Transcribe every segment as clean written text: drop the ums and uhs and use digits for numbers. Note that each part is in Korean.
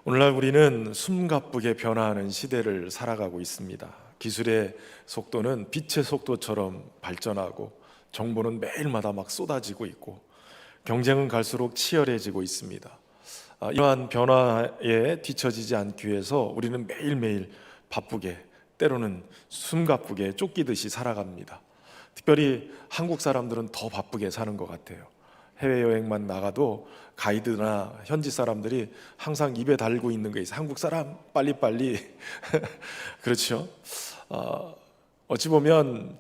오늘날 우리는 숨가쁘게 변화하는 시대를 살아가고 있습니다. 기술의 속도는 빛의 속도처럼 발전하고 정보는 매일마다 막 쏟아지고 있고 경쟁은 갈수록 치열해지고 있습니다. 이러한 변화에 뒤처지지 않기 위해서 우리는 매일매일 바쁘게, 때로는 숨가쁘게 쫓기듯이 살아갑니다. 특별히 한국 사람들은 더 바쁘게 사는 것 같아요. 해외여행만 나가도 가이드나 현지 사람들이 항상 입에 달고 있는 게 있어요. 한국 사람 빨리빨리. 그렇죠. 어찌 보면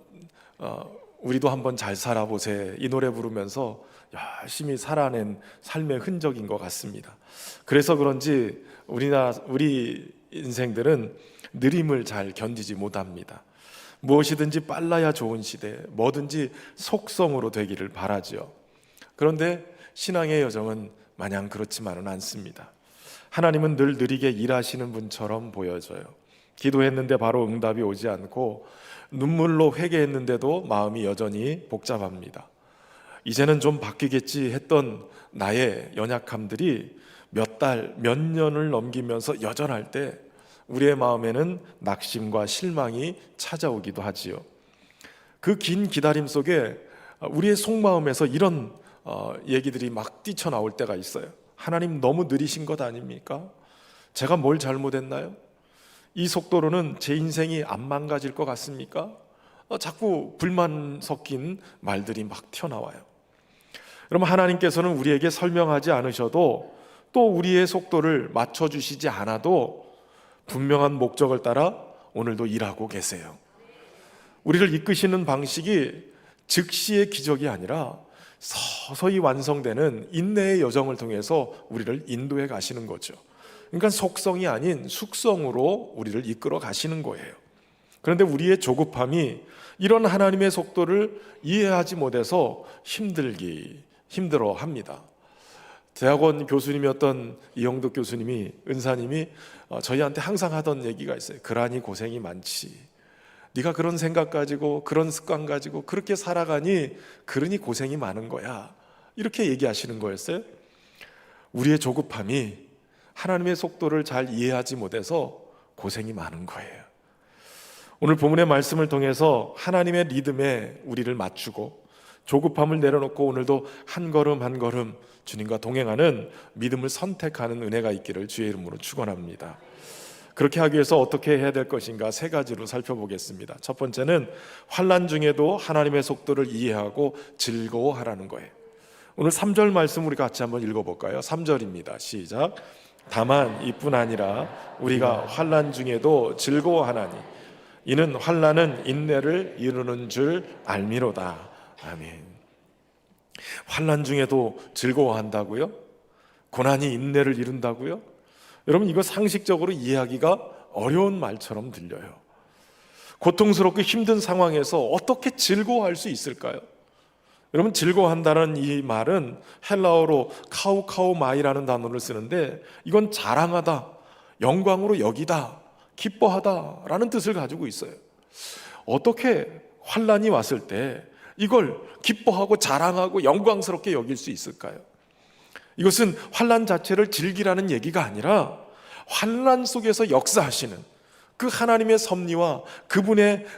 우리도 한번 잘 살아보세, 이 노래 부르면서 열심히 살아낸 삶의 흔적인 것 같습니다. 그래서 그런지 우리 인생들은 느림을 잘 견디지 못합니다. 무엇이든지 빨라야 좋은 시대, 뭐든지 속성으로 되기를 바라죠. 그런데 신앙의 여정은 마냥 그렇지만은 않습니다. 하나님은 늘 느리게 일하시는 분처럼 보여져요. 기도했는데 바로 응답이 오지 않고 눈물로 회개했는데도 마음이 여전히 복잡합니다. 이제는 좀 바뀌겠지 했던 나의 연약함들이 몇 달, 몇 년을 넘기면서 여전할 때 우리의 마음에는 낙심과 실망이 찾아오기도 하지요. 그 긴 기다림 속에 우리의 속마음에서 이런 얘기들이 막 뛰쳐나올 때가 있어요. 하나님 너무 느리신 것 아닙니까? 제가 뭘 잘못했나요? 이 속도로는 제 인생이 안 망가질 것 같습니까? 자꾸 불만 섞인 말들이 막 튀어나와요. 그러면 하나님께서는 우리에게 설명하지 않으셔도 또 우리의 속도를 맞춰주시지 않아도 분명한 목적을 따라 오늘도 일하고 계세요. 우리를 이끄시는 방식이 즉시의 기적이 아니라 서서히 완성되는 인내의 여정을 통해서 우리를 인도해 가시는 거죠. 그러니까 속성이 아닌 숙성으로 우리를 이끌어 가시는 거예요. 그런데 우리의 조급함이 이런 하나님의 속도를 이해하지 못해서 힘들어 합니다. 대학원 교수님이었던 이영덕 교수님이, 은사님이 저희한테 항상 하던 얘기가 있어요. 그러니 고생이 많지. 네가 그런 생각 가지고 그런 습관 가지고 그렇게 살아가니 그러니 고생이 많은 거야, 이렇게 얘기하시는 거였어요. 우리의 조급함이 하나님의 속도를 잘 이해하지 못해서 고생이 많은 거예요. 오늘 본문의 말씀을 통해서 하나님의 리듬에 우리를 맞추고 조급함을 내려놓고 오늘도 한 걸음 한 걸음 주님과 동행하는 믿음을 선택하는 은혜가 있기를 주의 이름으로 축원합니다. 그렇게 하기 위해서 어떻게 해야 될 것인가 세 가지로 살펴보겠습니다. 첫 번째는 환난 중에도 하나님의 속도를 이해하고 즐거워하라는 거예요. 오늘 3절 말씀 우리 같이 한번 읽어볼까요? 3절입니다. 시작. 다만 이뿐 아니라 우리가 환난 중에도 즐거워하나니 이는 환난은 인내를 이루는 줄 알미로다. 아멘. 환난 중에도 즐거워한다고요? 고난이 인내를 이룬다고요? 여러분, 이거 상식적으로 이해하기가 어려운 말처럼 들려요. 고통스럽고 힘든 상황에서 어떻게 즐거워할 수 있을까요? 여러분, 즐거워한다는 이 말은 헬라어로 카우카우마이라는 단어를 쓰는데 이건 자랑하다, 영광으로 여기다, 기뻐하다라는 뜻을 가지고 있어요. 어떻게 환난이 왔을 때 이걸 기뻐하고 자랑하고 영광스럽게 여길 수 있을까요? 이것은 환난 자체를 즐기라는 얘기가 아니라 환난 속에서 역사하시는 그 하나님의 섭리와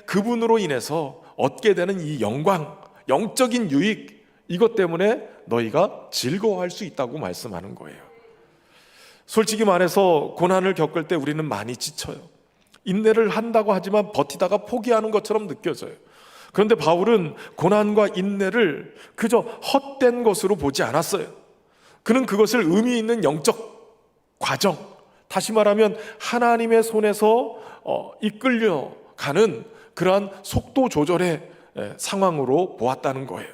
그분으로 인해서 얻게 되는 이 영광, 영적인 유익, 이것 때문에 너희가 즐거워할 수 있다고 말씀하는 거예요. 솔직히 말해서 고난을 겪을 때 우리는 많이 지쳐요. 인내를 한다고 하지만 버티다가 포기하는 것처럼 느껴져요. 그런데 바울은 고난과 인내를 그저 헛된 것으로 보지 않았어요. 그는 그것을 의미 있는 영적 과정, 다시 말하면 하나님의 손에서 이끌려가는 그러한 속도 조절의 상황으로 보았다는 거예요.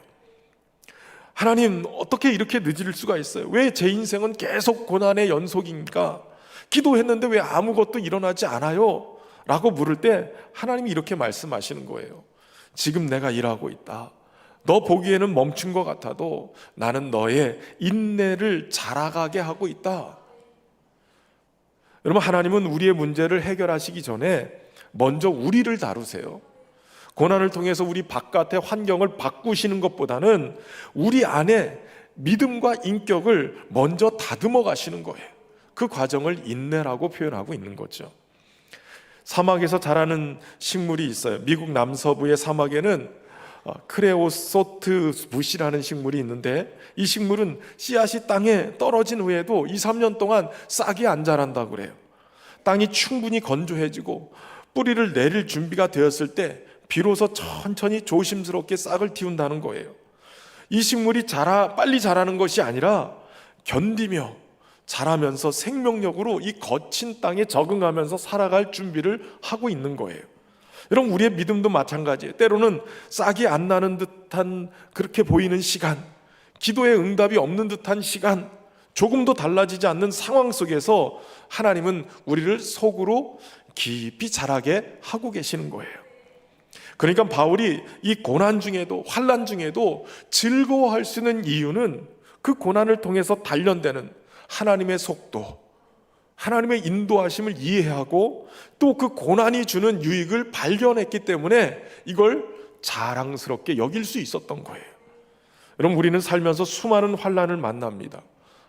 하나님, 어떻게 이렇게 늦을 수가 있어요? 왜 제 인생은 계속 고난의 연속입니까? 기도했는데 왜 아무것도 일어나지 않아요? 라고 물을 때 하나님이 이렇게 말씀하시는 거예요. 지금 내가 일하고 있다. 너 보기에는 멈춘 것 같아도 나는 너의 인내를 자라가게 하고 있다. 여러분, 하나님은 우리의 문제를 해결하시기 전에 먼저 우리를 다루세요. 고난을 통해서 우리 바깥의 환경을 바꾸시는 것보다는 우리 안에 믿음과 인격을 먼저 다듬어 가시는 거예요. 그 과정을 인내라고 표현하고 있는 거죠. 사막에서 자라는 식물이 있어요. 미국 남서부의 사막에는 크레오소트 붓이라는 식물이 있는데, 이 식물은 씨앗이 땅에 떨어진 후에도 2, 3년 동안 싹이 안 자란다고 그래요. 땅이 충분히 건조해지고 뿌리를 내릴 준비가 되었을 때 비로소 천천히 조심스럽게 싹을 틔운다는 거예요. 이 식물이 빨리 자라는 것이 아니라 견디며 자라면서 생명력으로 이 거친 땅에 적응하면서 살아갈 준비를 하고 있는 거예요. 여러분, 우리의 믿음도 마찬가지예요. 때로는 싹이 안 나는 듯한 그렇게 보이는 시간, 기도의 응답이 없는 듯한 시간, 조금도 달라지지 않는 상황 속에서 하나님은 우리를 속으로 깊이 자라게 하고 계시는 거예요. 그러니까 바울이 이 고난 중에도, 환난 중에도 즐거워할 수 있는 이유는 그 고난을 통해서 단련되는 하나님의 속도, 하나님의 인도하심을 이해하고 또 그 고난이 주는 유익을 발견했기 때문에 이걸 자랑스럽게 여길 수 있었던 거예요. 여러분, 우리는 살면서 수많은 환난을 만납니다.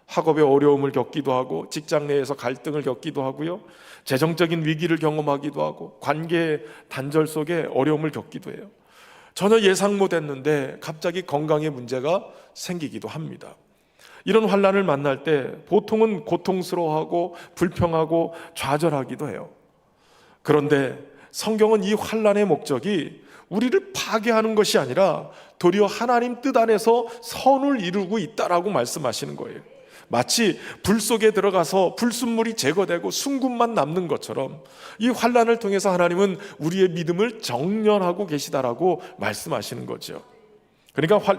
학업의 어려움을 겪기도 하고, 직장 내에서 갈등을 겪기도 하고요, 재정적인 위기를 경험하기도 하고, 관계 단절 속에 어려움을 겪기도 해요. 전혀 예상 못했는데 갑자기 건강에 문제가 생기기도 합니다. 이런 환난을 만날 때 보통은 고통스러워하고 불평하고 좌절하기도 해요. 그런데 성경은 이 환난의 목적이 우리를 파괴하는 것이 아니라 도리어 하나님 뜻 안에서 선을 이루고 있다라고 말씀하시는 거예요. 마치 불 속에 들어가서 불순물이 제거되고 순금만 남는 것처럼 이 환난을 통해서 하나님은 우리의 믿음을 정련하고 계시다라고 말씀하시는 거죠. 그러니까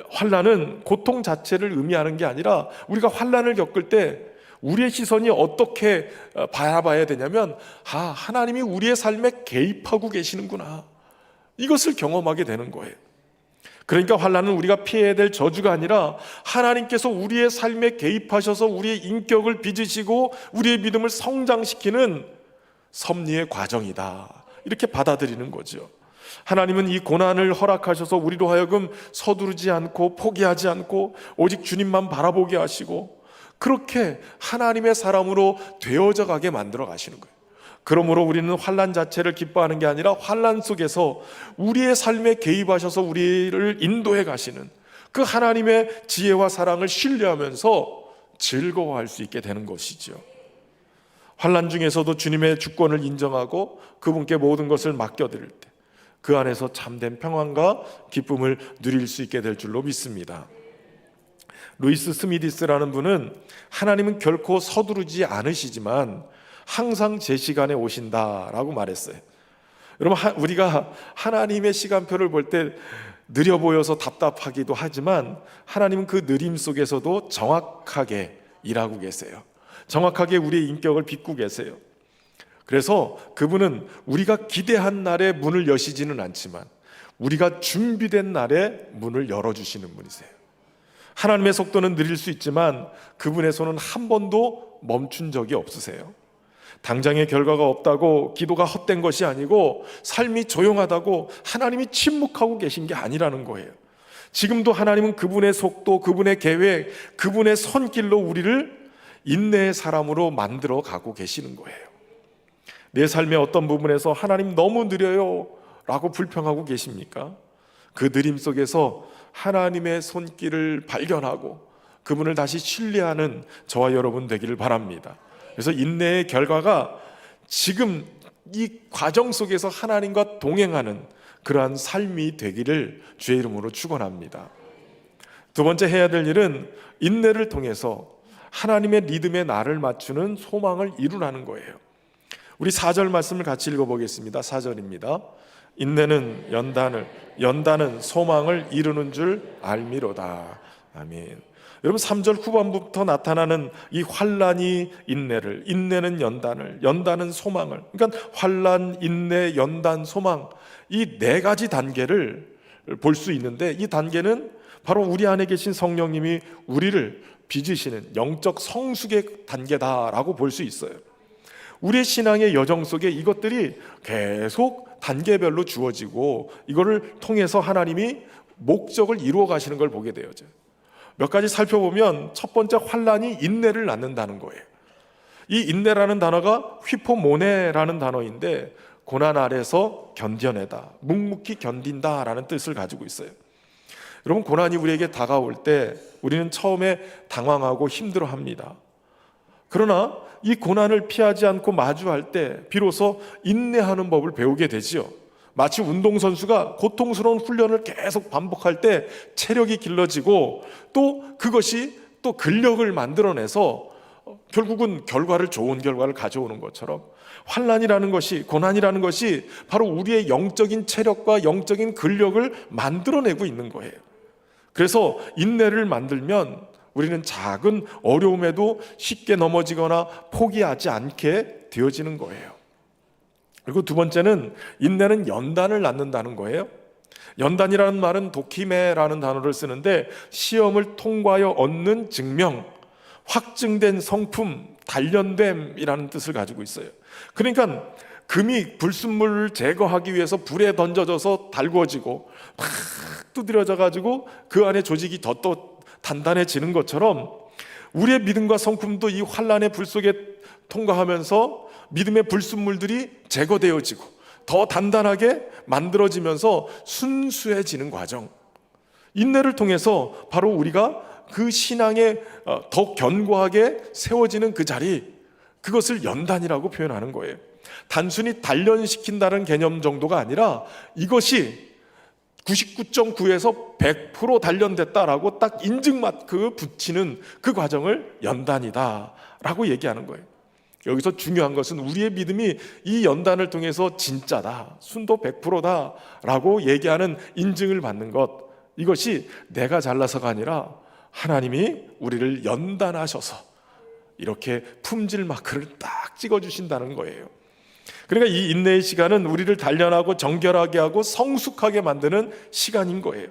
환난은 고통 자체를 의미하는 게 아니라 우리가 환난을 겪을 때 우리의 시선이 어떻게 바라봐야 되냐면, 하나님이 우리의 삶에 개입하고 계시는구나, 이것을 경험하게 되는 거예요. 그러니까 환난은 우리가 피해야 될 저주가 아니라 하나님께서 우리의 삶에 개입하셔서 우리의 인격을 빚으시고 우리의 믿음을 성장시키는 섭리의 과정이다, 이렇게 받아들이는 거죠. 하나님은 이 고난을 허락하셔서 우리로 하여금 서두르지 않고 포기하지 않고 오직 주님만 바라보게 하시고 그렇게 하나님의 사람으로 되어져 가게 만들어 가시는 거예요. 그러므로 우리는 환난 자체를 기뻐하는 게 아니라 환난 속에서 우리의 삶에 개입하셔서 우리를 인도해 가시는 그 하나님의 지혜와 사랑을 신뢰하면서 즐거워할 수 있게 되는 것이죠. 환난 중에서도 주님의 주권을 인정하고 그분께 모든 것을 맡겨드릴 때 그 안에서 참된 평안과 기쁨을 누릴 수 있게 될 줄로 믿습니다. 루이스 스미디스라는 분은 하나님은 결코 서두르지 않으시지만 항상 제 시간에 오신다라고 말했어요. 여러분, 우리가 하나님의 시간표를 볼 때 느려 보여서 답답하기도 하지만 하나님은 그 느림 속에서도 정확하게 일하고 계세요. 정확하게 우리의 인격을 빚고 계세요. 그래서 그분은 우리가 기대한 날에 문을 여시지는 않지만 우리가 준비된 날에 문을 열어주시는 분이세요. 하나님의 속도는 느릴 수 있지만 그분의 손은 한 번도 멈춘 적이 없으세요. 당장의 결과가 없다고 기도가 헛된 것이 아니고 삶이 조용하다고 하나님이 침묵하고 계신 게 아니라는 거예요. 지금도 하나님은 그분의 속도, 그분의 계획, 그분의 손길로 우리를 인내의 사람으로 만들어 가고 계시는 거예요. 내 삶의 어떤 부분에서 하나님 너무 느려요 라고 불평하고 계십니까? 그 느림 속에서 하나님의 손길을 발견하고 그분을 다시 신뢰하는 저와 여러분 되기를 바랍니다. 그래서 인내의 결과가 지금 이 과정 속에서 하나님과 동행하는 그러한 삶이 되기를 주의 이름으로 축원합니다. 두 번째 해야 될 일은 인내를 통해서 하나님의 리듬에 나를 맞추는 소망을 이루라는 거예요. 우리 4절 말씀을 같이 읽어보겠습니다. 4절입니다. 인내는 연단은 소망을 이루는 줄 알미로다. 아멘. 여러분, 3절 후반부터 나타나는 이 환난이 인내를, 인내는 연단을, 연단은 소망을, 그러니까 환난, 인내, 연단, 소망, 이 네 가지 단계를 볼 수 있는데 이 단계는 바로 우리 안에 계신 성령님이 우리를 빚으시는 영적 성숙의 단계다라고 볼 수 있어요. 우리의 신앙의 여정 속에 이것들이 계속 단계별로 주어지고 이거를 통해서 하나님이 목적을 이루어 가시는 걸 보게 되어져요. 몇 가지 살펴보면 첫 번째 환난이 인내를 낳는다는 거예요. 이 인내라는 단어가 휘포모네라는 단어인데 고난 아래서 견뎌내다, 묵묵히 견딘다라는 뜻을 가지고 있어요. 여러분, 고난이 우리에게 다가올 때 우리는 처음에 당황하고 힘들어합니다. 그러나 이 고난을 피하지 않고 마주할 때 비로소 인내하는 법을 배우게 되지요. 마치 운동선수가 고통스러운 훈련을 계속 반복할 때 체력이 길러지고 또 그것이 또 근력을 만들어내서 결국은 좋은 결과를 가져오는 것처럼 환난이라는 것이, 고난이라는 것이 바로 우리의 영적인 체력과 영적인 근력을 만들어내고 있는 거예요. 그래서 인내를 만들면 우리는 작은 어려움에도 쉽게 넘어지거나 포기하지 않게 되어지는 거예요. 그리고 두 번째는 인내는 연단을 낳는다는 거예요. 연단이라는 말은 도키메라는 단어를 쓰는데 시험을 통과하여 얻는 증명, 확증된 성품, 단련됨이라는 뜻을 가지고 있어요. 그러니까 금이 불순물을 제거하기 위해서 불에 던져져서 달구어지고 막 두드려져 가지고 그 안에 조직이 더 또 단단해지는 것처럼 우리의 믿음과 성품도 이 환난의 불 속에 통과하면서 믿음의 불순물들이 제거되어지고 더 단단하게 만들어지면서 순수해지는 과정, 인내를 통해서 바로 우리가 그 신앙에 더 견고하게 세워지는 그 자리, 그것을 연단이라고 표현하는 거예요. 단순히 단련시킨다는 개념 정도가 아니라 이것이 99.9에서 100% 단련됐다라고 딱 인증마크 붙이는 그 과정을 연단이다라고 얘기하는 거예요. 여기서 중요한 것은 우리의 믿음이 이 연단을 통해서 진짜다, 순도 100%다라고 얘기하는 인증을 받는 것, 이것이 내가 잘나서가 아니라 하나님이 우리를 연단하셔서 이렇게 품질 마크를 딱 찍어주신다는 거예요. 그러니까 이 인내의 시간은 우리를 단련하고 정결하게 하고 성숙하게 만드는 시간인 거예요.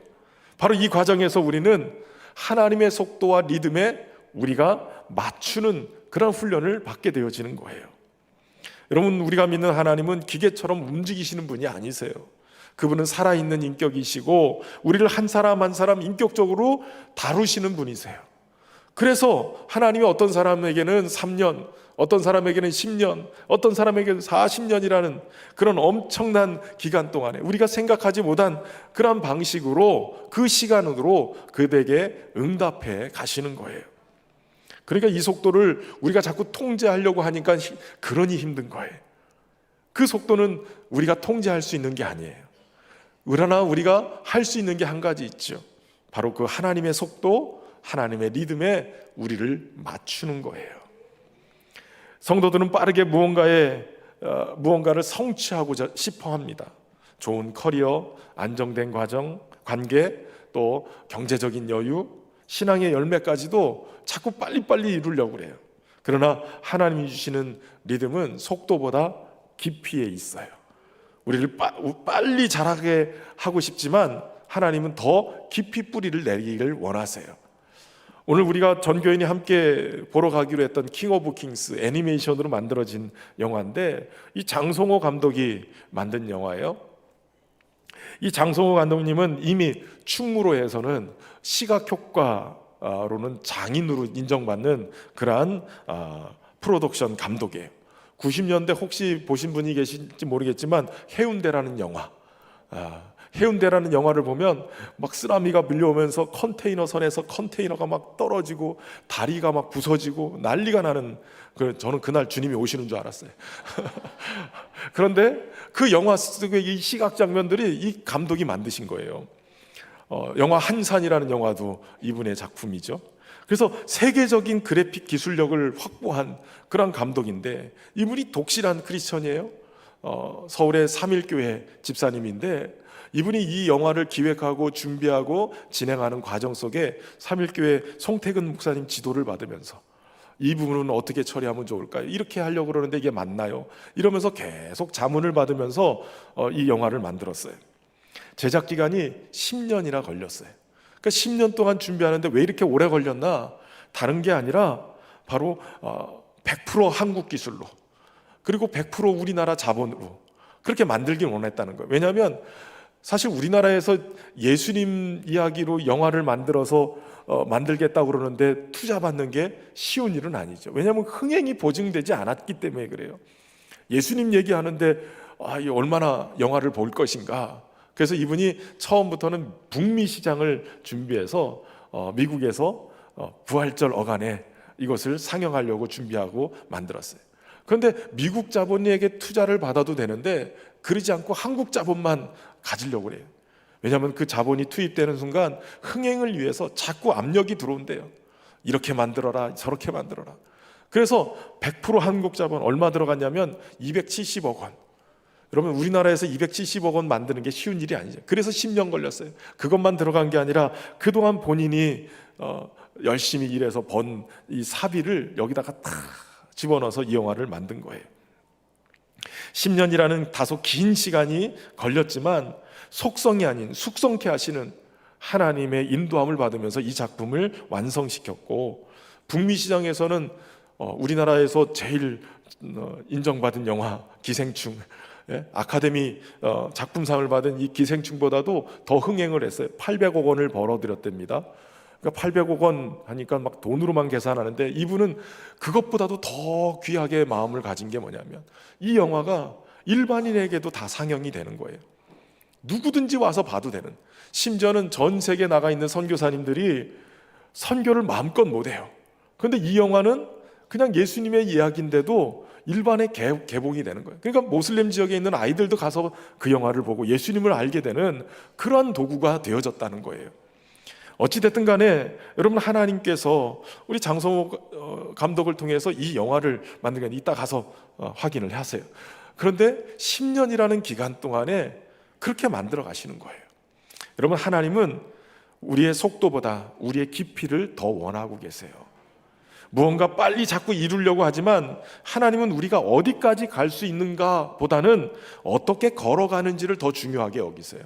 바로 이 과정에서 우리는 하나님의 속도와 리듬에 우리가 맞추는 그런 훈련을 받게 되어지는 거예요. 여러분, 우리가 믿는 하나님은 기계처럼 움직이시는 분이 아니세요. 그분은 살아있는 인격이시고 우리를 한 사람 한 사람 인격적으로 다루시는 분이세요. 그래서 하나님이 어떤 사람에게는 3년, 어떤 사람에게는 10년, 어떤 사람에게는 40년이라는 그런 엄청난 기간 동안에 우리가 생각하지 못한 그런 방식으로 그 시간으로 그에게 응답해 가시는 거예요. 그러니까 이 속도를 우리가 자꾸 통제하려고 하니까 그러니 힘든 거예요. 그 속도는 우리가 통제할 수 있는 게 아니에요. 그러나 우리가 할 수 있는 게 한 가지 있죠. 바로 그 하나님의 속도, 하나님의 리듬에 우리를 맞추는 거예요. 성도들은 빠르게 무언가를 성취하고자 싶어 합니다. 좋은 커리어, 안정된 관계, 또 경제적인 여유, 신앙의 열매까지도 자꾸 빨리빨리 이루려고 그래요. 그러나 하나님이 주시는 리듬은 속도보다 깊이에 있어요. 우리를 빨리 자라게 하고 싶지만 하나님은 더 깊이 뿌리를 내리기를 원하세요. 오늘 우리가 전교인이 함께 보러 가기로 했던 킹 오브 킹스, 애니메이션으로 만들어진 영화인데 이 장송호 감독이 만든 영화예요. 이 장송호 감독님은 이미 충무로에서는 시각 효과로는 장인으로 인정받는 그러한 프로덕션 감독이에요. 90년대 혹시 보신 분이 계실지 모르겠지만 해운대라는 영화, 해운대라는 영화를 보면 막 쓰나미가 밀려오면서 컨테이너 선에서 컨테이너가 막 떨어지고 다리가 막 부서지고 난리가 나는, 저는 그날 주님이 오시는 줄 알았어요. 그런데 그 영화 속의 이 시각 장면들이 이 감독이 만드신 거예요. 영화 한산이라는 영화도 이분의 작품이죠. 그래서 세계적인 그래픽 기술력을 확보한 그런 감독인데 이분이 독실한 크리스천이에요. 서울의 삼일교회 집사님인데 이분이 이 영화를 기획하고 준비하고 진행하는 과정 속에 삼일교회 송태근 목사님 지도를 받으면서 이 부분은 어떻게 처리하면 좋을까요? 이렇게 하려고 그러는데 이게 맞나요? 이러면서 계속 자문을 받으면서 이 영화를 만들었어요. 제작 기간이 10년이나 걸렸어요. 그러니까 10년 동안 준비하는데 왜 이렇게 오래 걸렸나? 다른 게 아니라 바로 100% 한국 기술로, 그리고 100% 우리나라 자본으로 그렇게 만들길 원했다는 거예요. 왜냐하면 사실 우리나라에서 예수님 이야기로 영화를 만들어서 만들겠다고 그러는데 투자 받는 게 쉬운 일은 아니죠. 왜냐하면 흥행이 보증되지 않았기 때문에 그래요. 예수님 얘기하는데 이 얼마나 영화를 볼 것인가. 그래서 이분이 처음부터는 북미 시장을 준비해서 미국에서 부활절 어간에 이것을 상영하려고 준비하고 만들었어요. 그런데 미국 자본에게 투자를 받아도 되는데 그러지 않고 한국 자본만 가지려고 그래요. 왜냐하면 그 자본이 투입되는 순간 흥행을 위해서 자꾸 압력이 들어온대요. 이렇게 만들어라, 저렇게 만들어라. 그래서 100% 한국 자본 얼마 들어갔냐면 270억 원. 여러분, 우리나라에서 270억 원 만드는 게 쉬운 일이 아니죠. 그래서 10년 걸렸어요. 그것만 들어간 게 아니라 그동안 본인이 열심히 일해서 번 이 사비를 여기다가 다 집어넣어서 이 영화를 만든 거예요. 10년이라는 다소 긴 시간이 걸렸지만 속성이 아닌 숙성케 하시는 하나님의 인도함을 받으면서 이 작품을 완성시켰고, 북미 시장에서는 우리나라에서 제일 인정받은 영화 기생충, 아카데미 작품상을 받은 이 기생충보다도 더 흥행을 했어요. 800억 원을 벌어들였답니다. 그러니까 800억 원 하니까 막 돈으로만 계산하는데 이분은 그것보다도 더 귀하게 마음을 가진 게 뭐냐면 이 영화가 일반인에게도 다 상영이 되는 거예요. 누구든지 와서 봐도 되는, 심지어는 전 세계에 나가 있는 선교사님들이 선교를 마음껏 못해요. 그런데 이 영화는 그냥 예수님의 이야기인데도 일반에 개봉이 되는 거예요. 그러니까 모슬렘 지역에 있는 아이들도 가서 그 영화를 보고 예수님을 알게 되는 그러한 도구가 되어졌다는 거예요. 어찌됐든 간에 여러분, 하나님께서 우리 장성호 감독을 통해서 이 영화를 만든 게 이따 가서 확인을 하세요. 그런데 10년이라는 기간 동안에 그렇게 만들어 가시는 거예요. 여러분, 하나님은 우리의 속도보다 우리의 깊이를 더 원하고 계세요. 무언가 빨리 자꾸 이루려고 하지만 하나님은 우리가 어디까지 갈 수 있는가 보다는 어떻게 걸어가는지를 더 중요하게 여기세요.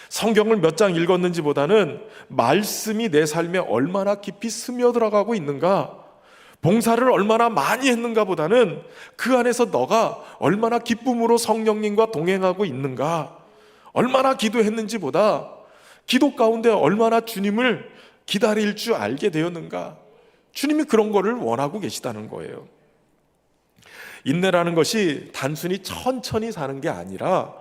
성경을 몇 장 읽었는지 보다는 말씀이 내 삶에 얼마나 깊이 스며들어가고 있는가, 봉사를 얼마나 많이 했는가 보다는 그 안에서 너가 얼마나 기쁨으로 성령님과 동행하고 있는가, 얼마나 기도했는지 보다 기도 가운데 얼마나 주님을 기다릴 줄 알게 되었는가, 주님이 그런 거를 원하고 계시다는 거예요. 인내라는 것이 단순히 천천히 사는 게 아니라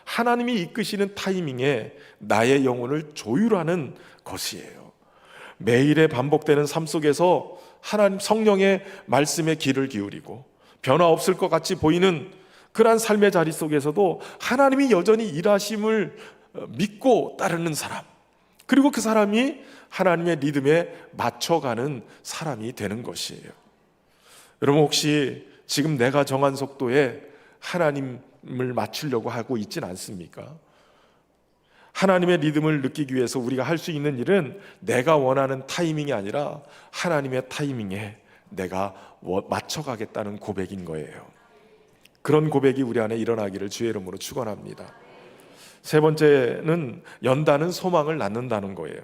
하나님이 이끄시는 타이밍에 나의 영혼을 조율하는 것이에요. 매일의 반복되는 삶 속에서 하나님 성령의 말씀에 귀를 기울이고 변화 없을 것 같이 보이는 그러한 삶의 자리 속에서도 하나님이 여전히 일하심을 믿고 따르는 사람, 그리고 그 사람이 하나님의 리듬에 맞춰가는 사람이 되는 것이에요. 여러분, 혹시 지금 내가 정한 속도에 하나님을 맞추려고 하고 있진 않습니까? 하나님의 리듬을 느끼기 위해서 우리가 할 수 있는 일은 내가 원하는 타이밍이 아니라 하나님의 타이밍에 내가 맞춰가겠다는 고백인 거예요. 그런 고백이 우리 안에 일어나기를 주의 이름으로 축원합니다. 세 번째는 연다는 소망을 낳는다는 거예요.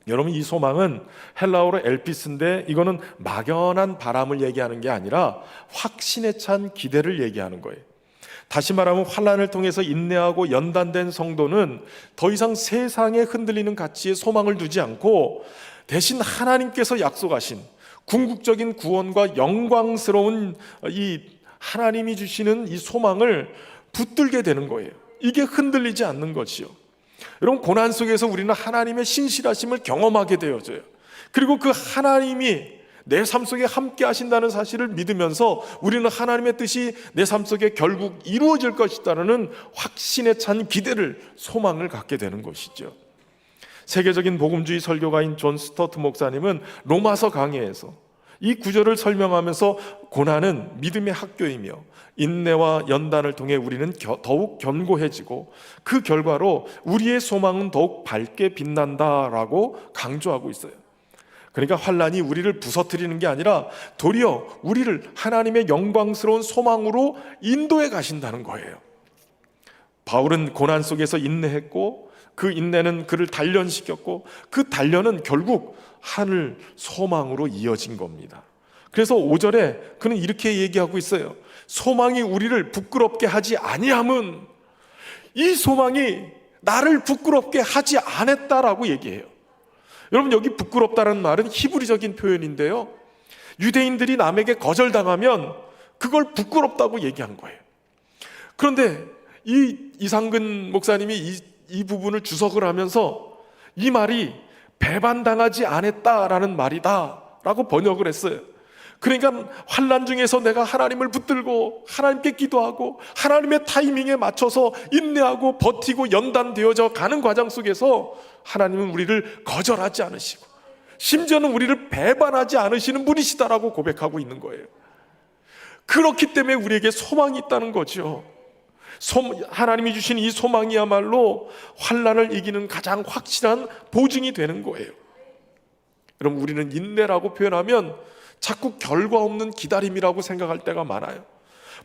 여러분, 이 소망은 헬라어로 엘피스인데 이거는 막연한 바람을 얘기하는 게 아니라 확신에 찬 기대를 얘기하는 거예요. 다시 말하면 환난을 통해서 인내하고 연단된 성도는 더 이상 세상에 흔들리는 가치에 소망을 두지 않고 대신 하나님께서 약속하신 궁극적인 구원과 영광스러운 이 하나님이 주시는 이 소망을 붙들게 되는 거예요. 이게 흔들리지 않는 것이요. 여러분, 고난 속에서 우리는 하나님의 신실하심을 경험하게 되어져요. 그리고 그 하나님이 내 삶 속에 함께 하신다는 사실을 믿으면서 우리는 하나님의 뜻이 내 삶 속에 결국 이루어질 것이다라는 확신에 찬 기대를, 소망을 갖게 되는 것이죠. 세계적인 복음주의 설교가인 존 스토트 목사님은 로마서 강해에서 이 구절을 설명하면서 고난은 믿음의 학교이며 인내와 연단을 통해 우리는 더욱 견고해지고 그 결과로 우리의 소망은 더욱 밝게 빛난다라고 강조하고 있어요. 그러니까 환난이 우리를 부서뜨리는 게 아니라 도리어 우리를 하나님의 영광스러운 소망으로 인도해 가신다는 거예요. 바울은 고난 속에서 인내했고 그 인내는 그를 단련시켰고 그 단련은 결국 하늘 소망으로 이어진 겁니다. 그래서 5절에 그는 이렇게 얘기하고 있어요. 소망이 우리를 부끄럽게 하지 아니함은, 이 소망이 나를 부끄럽게 하지 않았다라고 얘기해요. 여러분, 여기 부끄럽다는 말은 히브리적인 표현인데요, 유대인들이 남에게 거절당하면 그걸 부끄럽다고 얘기한 거예요. 그런데 이상근 목사님이 이 부분을 주석을 하면서 이 말이 배반당하지 않았다라는 말이다 라고 번역을 했어요. 그러니까 환난 중에서 내가 하나님을 붙들고 하나님께 기도하고 하나님의 타이밍에 맞춰서 인내하고 버티고 연단되어져 가는 과정 속에서 하나님은 우리를 거절하지 않으시고 심지어는 우리를 배반하지 않으시는 분이시다라고 고백하고 있는 거예요. 그렇기 때문에 우리에게 소망이 있다는 거죠. 하나님이 주신 이 소망이야말로 환난을 이기는 가장 확실한 보증이 되는 거예요. 여러분, 우리는 인내라고 표현하면 자꾸 결과 없는 기다림이라고 생각할 때가 많아요.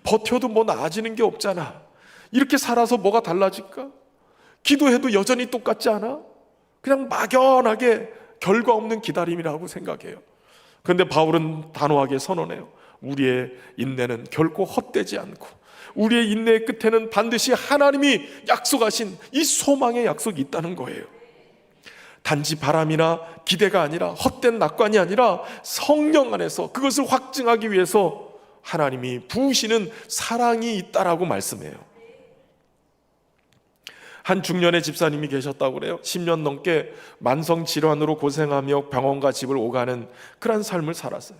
버텨도 뭐 나아지는 게 없잖아. 이렇게 살아서 뭐가 달라질까? 기도해도 여전히 똑같지 않아? 그냥 막연하게 결과 없는 기다림이라고 생각해요. 그런데 바울은 단호하게 선언해요. 우리의 인내는 결코 헛되지 않고 우리의 인내의 끝에는 반드시 하나님이 약속하신 이 소망의 약속이 있다는 거예요. 단지 바람이나 기대가 아니라 헛된 낙관이 아니라 성령 안에서 그것을 확증하기 위해서 하나님이 부으시는 사랑이 있다라고 말씀해요. 한 중년의 집사님이 계셨다고 그래요. 10년 넘게 만성 질환으로 고생하며 병원과 집을 오가는 그런 삶을 살았어요.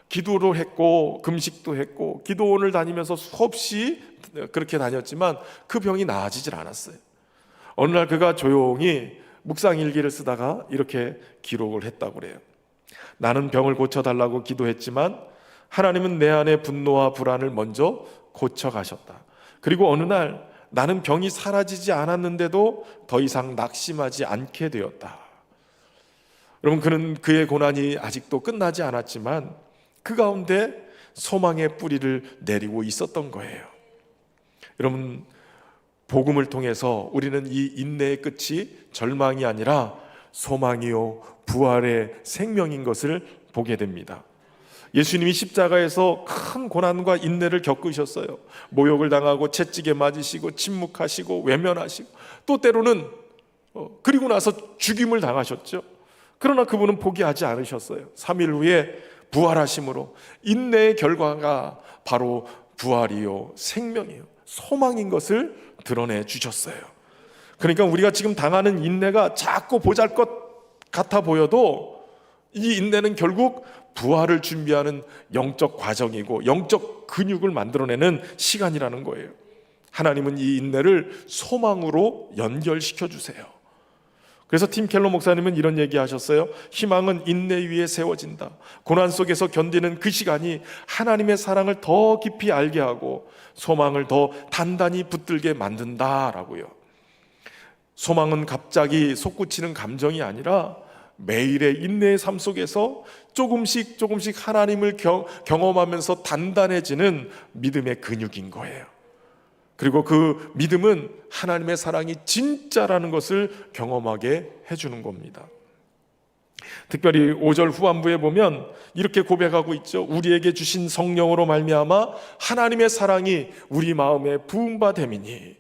기도를 했고 금식도 했고 기도원을 다니면서 수없이 그렇게 다녔지만 그 병이 나아지질 않았어요. 어느 날 그가 조용히 묵상일기를 쓰다가 이렇게 기록을 했다고 그래요. 나는 병을 고쳐달라고 기도했지만 하나님은 내 안의 분노와 불안을 먼저 고쳐가셨다. 그리고 어느 날 나는 병이 사라지지 않았는데도 더 이상 낙심하지 않게 되었다. 여러분, 그의 고난이 아직도 끝나지 않았지만 그 가운데 소망의 뿌리를 내리고 있었던 거예요. 여러분, 복음을 통해서 우리는 이 인내의 끝이 절망이 아니라 소망이요 부활의 생명인 것을 보게 됩니다. 예수님이 십자가에서 큰 고난과 인내를 겪으셨어요. 모욕을 당하고 채찍에 맞으시고 침묵하시고 외면하시고 또 때로는 그리고 나서 죽임을 당하셨죠. 그러나 그분은 포기하지 않으셨어요. 3일 후에 부활하심으로 인내의 결과가 바로 부활이요 생명이요 소망인 것을 드러내 주셨어요. 그러니까 우리가 지금 당하는 인내가 작고 보잘것 같아 보여도 이 인내는 결국 부활을 준비하는 영적 과정이고 영적 근육을 만들어내는 시간이라는 거예요. 하나님은 이 인내를 소망으로 연결시켜 주세요. 그래서 팀 켈러 목사님은 이런 얘기 하셨어요. 희망은 인내 위에 세워진다. 고난 속에서 견디는 그 시간이 하나님의 사랑을 더 깊이 알게 하고 소망을 더 단단히 붙들게 만든다라고요. 소망은 갑자기 솟구치는 감정이 아니라 매일의 인내의 삶 속에서 조금씩 하나님을 경험하면서 단단해지는 믿음의 근육인 거예요. 그리고 그 믿음은 하나님의 사랑이 진짜라는 것을 경험하게 해주는 겁니다. 특별히 5절 후반부에 보면 이렇게 고백하고 있죠. 우리에게 주신 성령으로 말미암아 하나님의 사랑이 우리 마음에 부은 바 됨이니.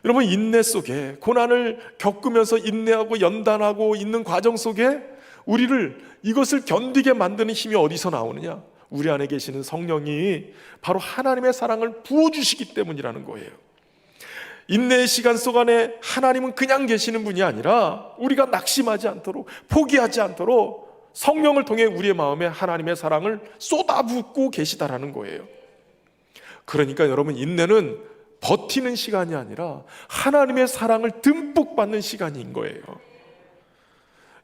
여러분, 인내 속에 고난을 겪으면서 인내하고 연단하고 있는 과정 속에 우리를 이것을 견디게 만드는 힘이 어디서 나오느냐? 우리 안에 계시는 성령이 바로 하나님의 사랑을 부어주시기 때문이라는 거예요. 인내의 시간 속 안에 하나님은 그냥 계시는 분이 아니라 우리가 낙심하지 않도록 포기하지 않도록 성령을 통해 우리의 마음에 하나님의 사랑을 쏟아붓고 계시다라는 거예요. 그러니까 여러분, 인내는 버티는 시간이 아니라 하나님의 사랑을 듬뿍 받는 시간인 거예요.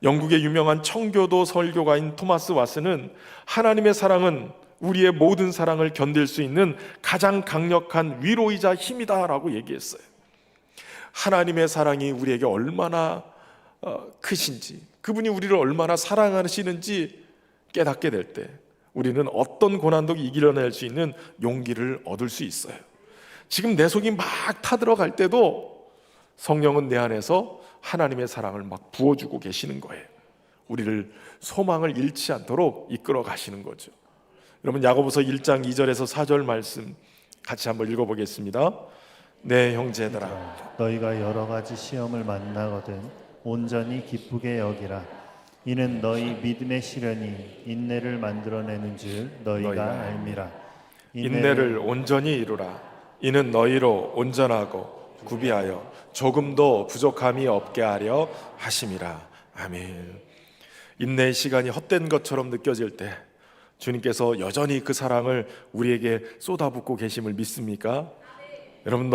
영국의 유명한 청교도 설교가인 토마스 와스는 하나님의 사랑은 우리의 모든 사랑을 견딜 수 있는 가장 강력한 위로이자 힘이다라고 얘기했어요. 하나님의 사랑이 우리에게 얼마나 크신지, 그분이 우리를 얼마나 사랑하시는지 깨닫게 될 때 우리는 어떤 고난도 이겨낼 수 있는 용기를 얻을 수 있어요. 지금 내 속이 막 타들어갈 때도 성령은 내 안에서 하나님의 사랑을 막 부어주고 계시는 거예요. 우리를 소망을 잃지 않도록 이끌어 가시는 거죠. 여러분, 야고보서 1장 2절에서 4절 말씀 같이 한번 읽어보겠습니다. 내 형제들아, 너희가 여러 가지 시험을 만나거든 온전히 기쁘게 여기라. 이는 너희 믿음의 시련이 인내를 만들어내는 줄 너희가 알미라. 인내를 온전히 이루라. 이는 너희로 온전하고 구비하여 조금도 부족함이 없게 하려 하심이라. 아멘. 인내의 시간이 헛된 것처럼 느껴질 때 주님께서 여전히 그 사랑을 우리에게 쏟아붓고 계심을 믿습니까? 여러분,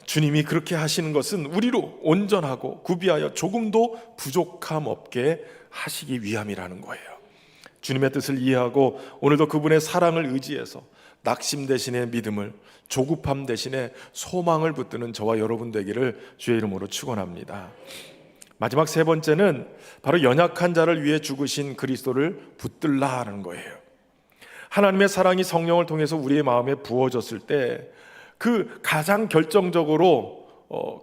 주님이 그렇게 하시는 것은 우리로 온전하고 구비하여 조금도 부족함 없게 하시기 위함이라는 거예요. 주님의 뜻을 이해하고 오늘도 그분의 사랑을 의지해서 낙심 대신에 믿음을, 조급함 대신에 소망을 붙드는 저와 여러분 되기를 주의 이름으로 축원합니다. 마지막 세 번째는 바로 연약한 자를 위해 죽으신 그리스도를 붙들라는 거예요. 하나님의 사랑이 성령을 통해서 우리의 마음에 부어졌을 때 그 가장 결정적으로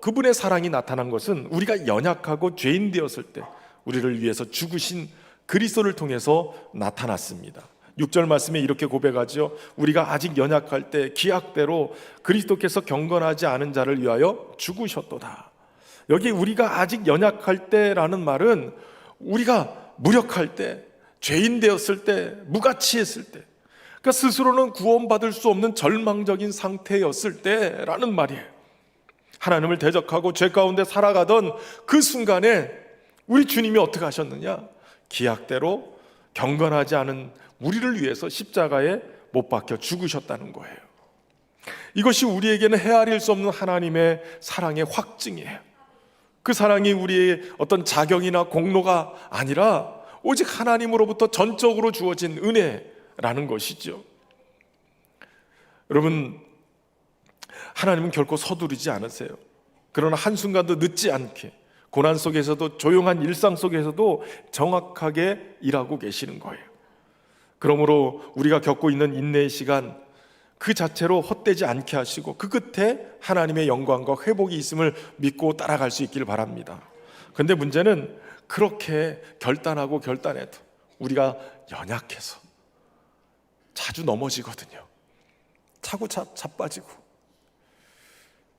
그분의 사랑이 나타난 것은 우리가 연약하고 죄인 되었을 때 우리를 위해서 죽으신 그리스도를 통해서 나타났습니다. 6절 말씀에 이렇게 고백하죠. 우리가 아직 연약할 때 기약대로 그리스도께서 경건하지 않은 자를 위하여 죽으셨도다. 여기 우리가 아직 연약할 때라는 말은 우리가 무력할 때, 죄인 되었을 때, 무가치했을 때, 그러니까 스스로는 구원받을 수 없는 절망적인 상태였을 때라는 말이에요. 하나님을 대적하고 죄 가운데 살아가던 그 순간에 우리 주님이 어떻게 하셨느냐? 기약대로 경건하지 않은 우리를 위해서 십자가에 못 박혀 죽으셨다는 거예요. 이것이 우리에게는 헤아릴 수 없는 하나님의 사랑의 확증이에요. 그 사랑이 우리의 어떤 자격이나 공로가 아니라 오직 하나님으로부터 전적으로 주어진 은혜라는 것이죠. 여러분, 하나님은 결코 서두르지 않으세요. 그러나 한순간도 늦지 않게 고난 속에서도, 조용한 일상 속에서도 정확하게 일하고 계시는 거예요. 그러므로 우리가 겪고 있는 인내의 시간 그 자체로 헛되지 않게 하시고 그 끝에 하나님의 영광과 회복이 있음을 믿고 따라갈 수 있기를 바랍니다. 그런데 문제는 그렇게 결단하고 결단해도 우리가 연약해서 자주 넘어지거든요. 차고 자빠지고.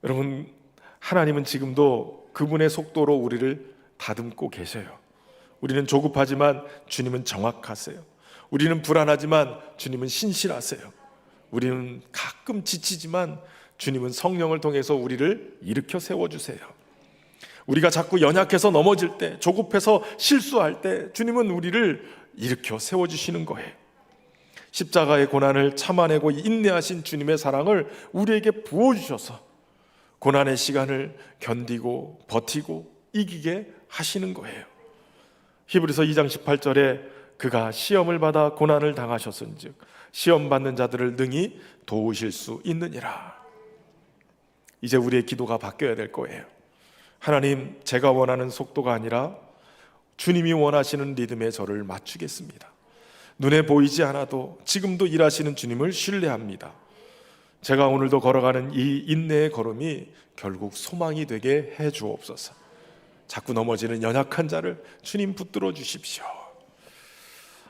여러분, 하나님은 지금도 그분의 속도로 우리를 다듬고 계셔요. 우리는 조급하지만 주님은 정확하세요. 우리는 불안하지만 주님은 신실하세요. 우리는 가끔 지치지만 주님은 성령을 통해서 우리를 일으켜 세워주세요. 우리가 자꾸 연약해서 넘어질 때, 조급해서 실수할 때 주님은 우리를 일으켜 세워주시는 거예요. 십자가의 고난을 참아내고 인내하신 주님의 사랑을 우리에게 부어주셔서 고난의 시간을 견디고 버티고 이기게 하시는 거예요. 히브리서 2장 18절에 그가 시험을 받아 고난을 당하셨은즉 시험 받는 자들을 능히 도우실 수 있느니라. 이제 우리의 기도가 바뀌어야 될 거예요. 하나님, 제가 원하는 속도가 아니라 주님이 원하시는 리듬에 저를 맞추겠습니다. 눈에 보이지 않아도 지금도 일하시는 주님을 신뢰합니다. 제가 오늘도 걸어가는 이 인내의 걸음이 결국 소망이 되게 해 주옵소서. 자꾸 넘어지는 연약한 자를 주님 붙들어 주십시오.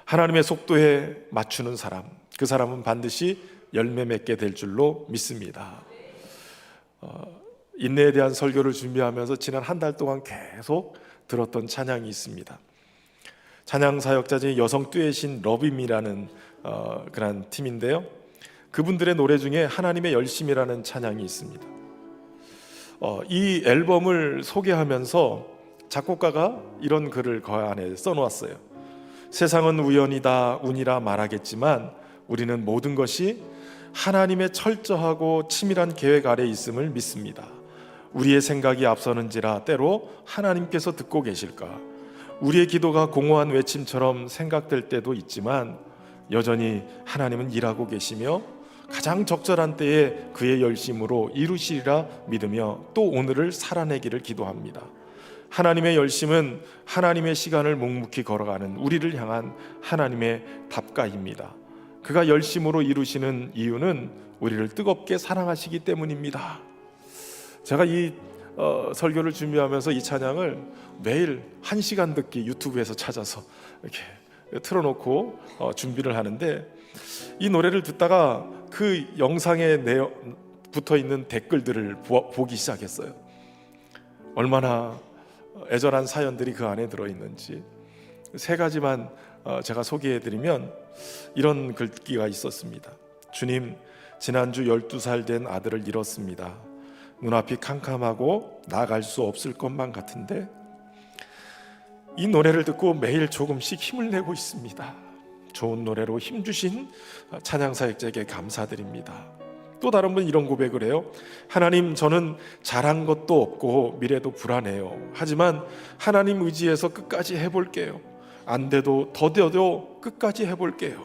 하나님의 속도에 맞추는 사람, 그 사람은 반드시 열매 맺게 될 줄로 믿습니다. 인내에 대한 설교를 준비하면서 지난 한 달 동안 계속 들었던 찬양이 있습니다. 찬양 사역자 중에 여성 듀엣인 러빔이라는 그런 팀인데요. 그분들의 노래 중에 하나님의 열심이라는 찬양이 있습니다. 이 앨범을 소개하면서 작곡가가 이런 글을 그 안에 써놓았어요. 세상은 우연이다, 운이라 말하겠지만 우리는 모든 것이 하나님의 철저하고 치밀한 계획 아래 있음을 믿습니다. 우리의 생각이 앞서는지라 때로 하나님께서 듣고 계실까? 우리의 기도가 공허한 외침처럼 생각될 때도 있지만 여전히 하나님은 일하고 계시며 가장 적절한 때에 그의 열심으로 이루시리라 믿으며 또 오늘을 살아내기를 기도합니다. 하나님의 열심은 하나님의 시간을 묵묵히 걸어가는 우리를 향한 하나님의 답가입니다. 그가 열심으로 이루시는 이유는 우리를 뜨겁게 사랑하시기 때문입니다. 제가 이 설교를 준비하면서 이 찬양을 매일 1시간 듣기 유튜브에서 찾아서 이렇게 틀어놓고 준비를 하는데 이 노래를 듣다가 그 영상의 붙어 있는 댓글들을 보기 시작했어요. 얼마나 애절한 사연들이 그 안에 들어있는지. 세 가지만 제가 소개해드리면 이런 글귀가 있었습니다. 주님, 지난주 12살 된 아들을 잃었습니다. 눈앞이 캄캄하고 나아갈 수 없을 것만 같은데 이 노래를 듣고 매일 조금씩 힘을 내고 있습니다. 좋은 노래로 힘주신 찬양사역자에게 감사드립니다. 또 다른 분 이런 고백을 해요. 하나님, 저는 잘한 것도 없고 미래도 불안해요. 하지만 하나님 의지해서 끝까지 해볼게요. 안 돼도 더뎌도 끝까지 해볼게요.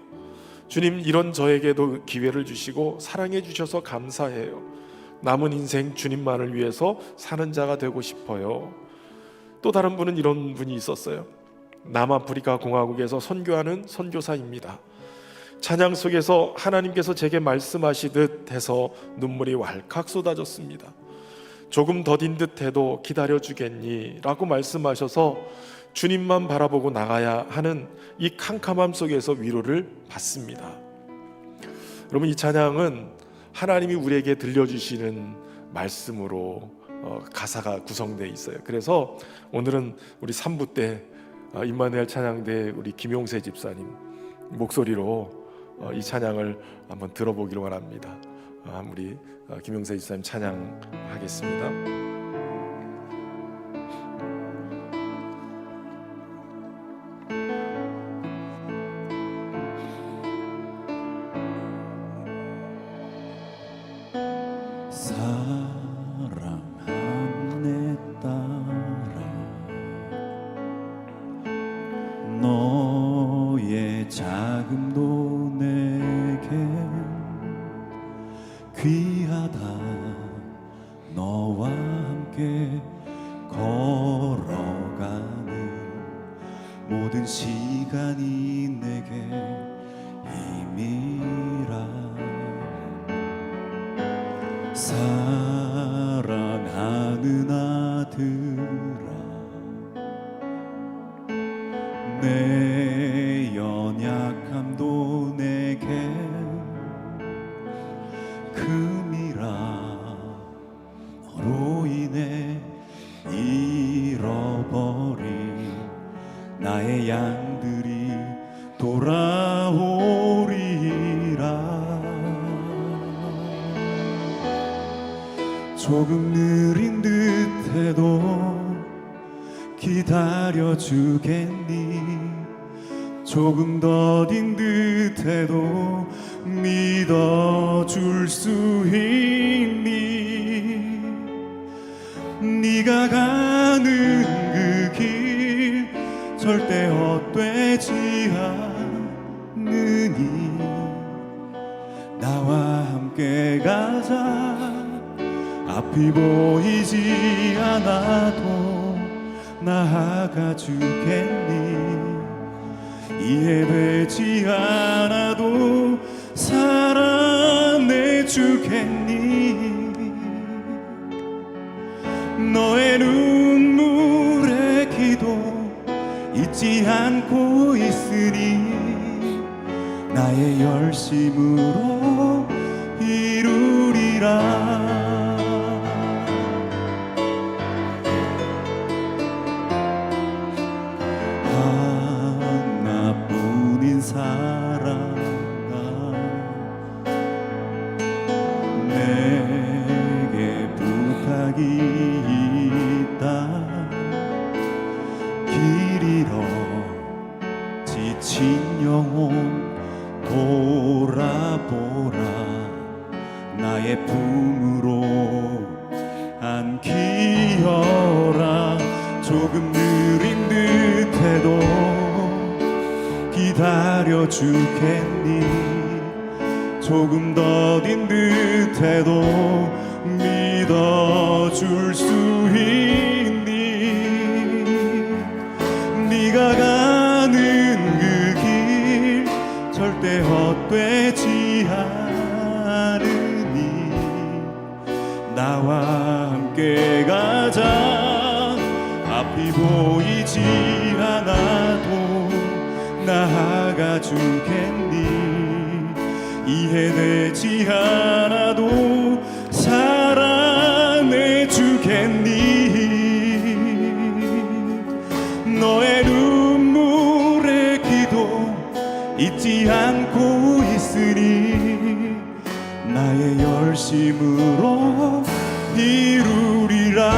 주님, 이런 저에게도 기회를 주시고 사랑해 주셔서 감사해요. 남은 인생 주님만을 위해서 사는 자가 되고 싶어요. 또 다른 분은 이런 분이 있었어요. 남아프리카 공화국에서 선교하는 선교사입니다. 찬양 속에서 하나님께서 제게 말씀하시듯 해서 눈물이 왈칵 쏟아졌습니다. 조금 더딘 듯 해도 기다려주겠니? 라고 말씀하셔서 주님만 바라보고 나가야 하는 이 캄캄함 속에서 위로를 받습니다. 여러분, 이 찬양은 하나님이 우리에게 들려주시는 말씀으로 가사가 구성되어 있어요. 그래서 오늘은 우리 3부 때 임마누엘 찬양대 우리 김용세 집사님 목소리로 이 찬양을 한번 들어보기를 원합니다. 우리 김용세 집사님 찬양하겠습니다. 사랑하네 딸아, 너의 자금도 내겐 귀하다. 너와 함께 걸어가는 모든 시간이 내게 힘이라. 사랑하는 아들아, 내 연약함도 내겐 금이라. 너로 인해 잃어버린 나의 양들이 돌아오리라. 조금 느린 듯해도 기다려주겠니? 조금 더딘 듯해도 믿어줄 수 있니? 네가 가는 그 길 절대 헛되지 않으니 나와 함께 가자. 앞이 보이지 않아도 나아가 주겠니? 이해되지 않아도 사랑해 주겠니? 너의 눈물의 기도 잊지 않고 있으니 나의 열심으로 이루리라. 하나뿐인 사랑아, 내게 부탁이 있다. 길 잃어 지친 영혼 돌아보라. 나의 품으로 안기어라. 조금 느린 듯해도 기다려주겠니? 조금 더딘 듯해도 믿어줄 수 있니? 네가 가는 그 길 절대 헛되지 않으니 나와 함께 가자. 앞이 보이지 않아도 나아가 주겠니? 이해되지 않아도 열심으로 이루리라.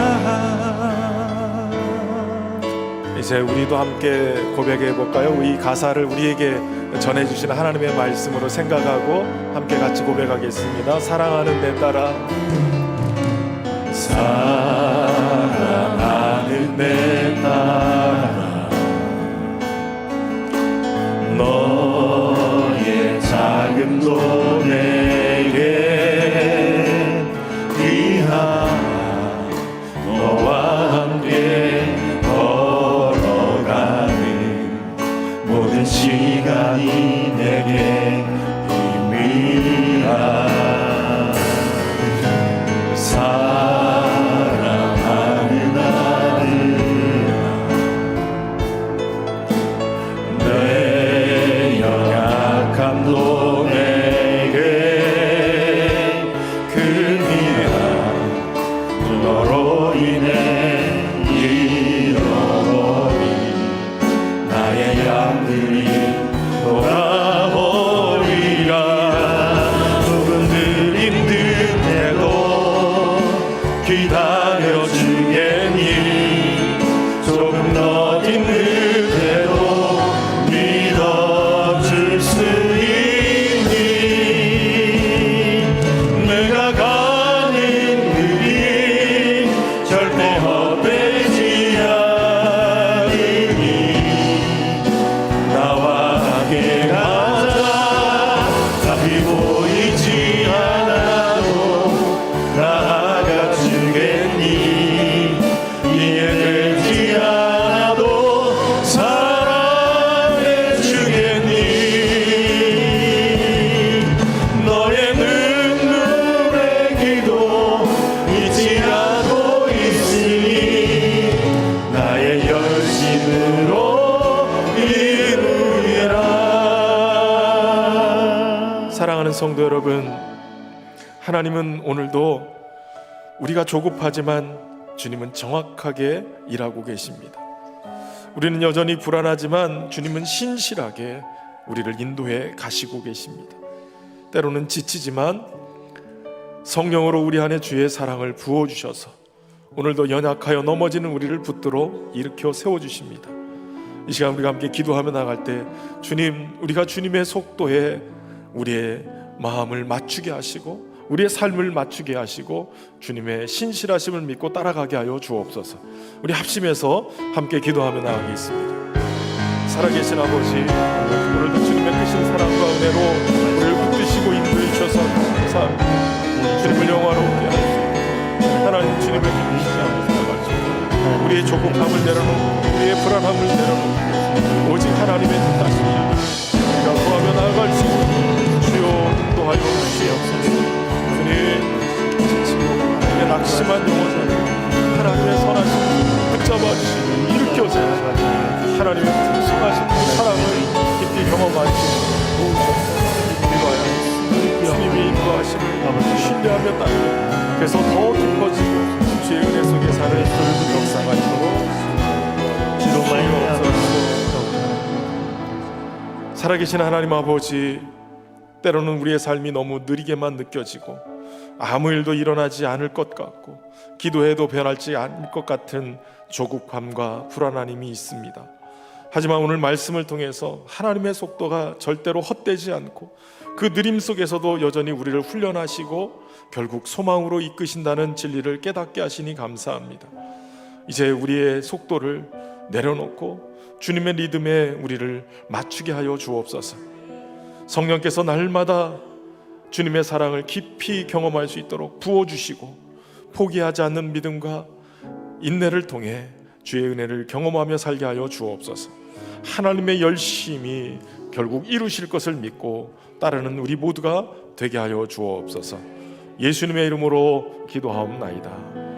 이제 우리도 함께 고백해 볼까요? 이 가사를 우리에게 전해주신 하나님의 말씀으로 생각하고 함께 같이 고백하겠습니다. 사랑하는 내 딸아, 사랑하는 내 딸아, 너의 작은 노래에 귀한 너와 함께 걸어가는 모든 시간이 내게 힘이라. 사랑하는 아들아, 내 연약함도 내게 큰일아, 너로 인해 잃어버린 나의 양들이 돌아오리라. 조금 느린 듯해도 기다려주겠니? 조금 더딘 듯해도 믿어줄 수 있니? 내가 가는 길이 절대 헛되지 않으니 나와 함께 가자. 답이 보이지 않아도 나아가 주겠니? 이해되지 않아도 사랑해 주겠니? 너의 눈물의 기도 잊지 않고 있으니 나의 열심으로 이루리라. 사랑하는 성도 여러분, 하나님은 오늘도 우리가 조급하지만 주님은 정확하게 일하고 계십니다. 우리는 여전히 불안하지만 주님은 신실하게 우리를 인도해 가시고 계십니다. 때로는 지치지만 성령으로 우리 안에 주의 사랑을 부어주셔서 오늘도 연약하여 넘어지는 우리를 붙들어 일으켜 세워주십니다. 이 시간 우리가 함께 기도하며 나갈 때 주님, 우리가 주님의 속도에 우리의 마음을 맞추게 하시고 우리의 삶을 맞추게 하시고 주님의 신실하심을 믿고 따라가게 하여 주옵소서. 우리 합심해서 함께 기도하며 나가겠습니다. 살아계신 아버지, 오늘도 주님의 크신 사랑과 은혜로 우리를 붙드시고 인도해 주셔서 감사합니다. 주님을 영화롭게 하시고 하나님 주님을 기쁘시지 않게 생각하시고 우리의 조급함을 내려놓고 우리의 불안함을 내려놓고 오직 하나님의 뜻하신 일 우리가 구하며 나아갈 수 있는 주여 인도하여 주시옵소서. 주님, 지치고 우리의 낙심한 영혼을 하나님의 선하심을 붙잡아 주시고 일으켜서 하나님의 풍성하신 그 사랑을 깊이 경험하시고 도우셔서 주님의 인도하심을 신뢰하며 따르고 그래서 더 깊어지고 주의 은혜 속에 사는 역사가 있도록 주옵소서. 살아계신 하나님 아버지, 때로는 우리의 삶이 너무 느리게만 느껴지고 아무 일도 일어나지 않을 것 같고 기도해도 변하지 않을 것 같은 조급함과 불안함이 있습니다. 하지만 오늘 말씀을 통해서 하나님의 속도가 절대로 헛되지 않고 그 느림 속에서도 여전히 우리를 훈련하시고 결국 소망으로 이끄신다는 진리를 깨닫게 하시니 감사합니다. 이제 우리의 속도를 내려놓고 주님의 리듬에 우리를 맞추게 하여 주옵소서. 성령께서 날마다 주님의 사랑을 깊이 경험할 수 있도록 부어주시고 포기하지 않는 믿음과 인내를 통해 주의 은혜를 경험하며 살게 하여 주옵소서. 하나님의 열심이 결국 이루실 것을 믿고 따르는 우리 모두가 되게 하여 주옵소서. 예수님의 이름으로 기도하옵나이다.